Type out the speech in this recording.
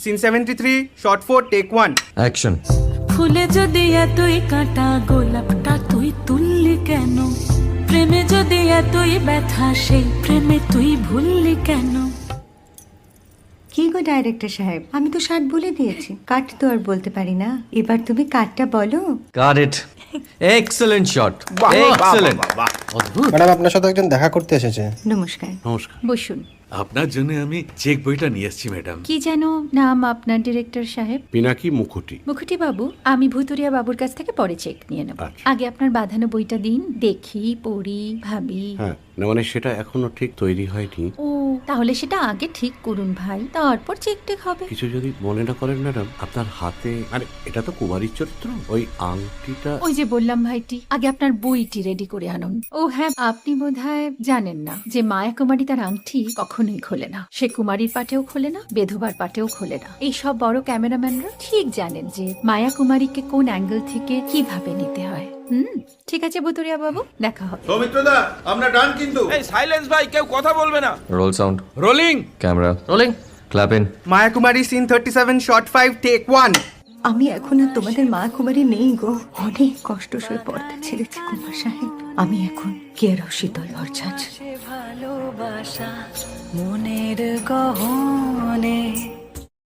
Scene 73, shot 4, take 1. Action. ফুলে যদি এতই কাঁটা গোলাপটা তুই তুললি কেন? প্রেমে যদি এতই ব্যথা সেই প্রেমে তুই ভুললি কেন? কি গো ডাইরেক্টর সাহেব, আমি তো 60 বলে দিয়েছি, কাট তো আর বলতে পারি না। এবার তুমি কাটটা বলো। Got it. Excellent shot, excellent. অদ্ভুত। ম্যাডাম আপনার সাথে একজন দেখা করতে এসেছে। নমস্কার। নমস্কার। বসুন। আপনার জন্য আমি চেক বইটা নিয়ে এসেছি ম্যাডাম। কি যেন নাম আপনার ডিরেক্টর সাহেব? পিনাকি মুখোটি। মুখুটি বাবু, আমি ভুতুরিয়া বাবুর কাছ থেকে পরে চেক নিয়ে নেব। আচ্ছা। আগে আপনার বাঁধানো বইটা দিন, দেখি, পড়ি, ভাবি। হ্যাঁ, না মানে সেটা এখনো ঠিক তৈরি হয়নি। ও, তাহলে সেটা আগে ঠিক করুন ভাই, তারপর চেক টেক হবে। কিছু যদি মনে না করেন ম্যাডাম, আপনার হাতে, আরে এটা তো কুমারীর চরিত্র, ওই আংটিটা। ওই যে বললাম ভাইটি, আগে আপনার বইটি রেডি করে আনুন। ও হ্যাঁ, আপনি বোধহয় জানেন না যে মায়া কুমারী তার আংটি কখনোই খোলে না। সে কুমারীর পাটেও খোলে না, বেধবার পাটেও খোলে না। এই সব বড় ক্যামেরাম্যানরা ঠিক জানেন যে মায়া কুমারীকে কোন অ্যাঙ্গেল থেকে কিভাবে নিতে হয়। ঠিক আছে বুতুরিয়া বাবু, দেখা হবে। সৌমিত্রদা, আমরা ডান কিন্তু। এই সাইলেন্স ভাই, কেউ কথা বলবে না। Roll sound, rolling. Camera rolling, clap in. Maya Kumari, scene 37, shot 5, take 1. আমি এখন আর তোমাদের মা কুমারী নেই গো, অনেক কষ্ট সয়ে পর্দা ছেড়েছি কুমার সাহেব। আমি এখন কেরও শীতল ভরছাছ। ভালোবাসা মনের গহনে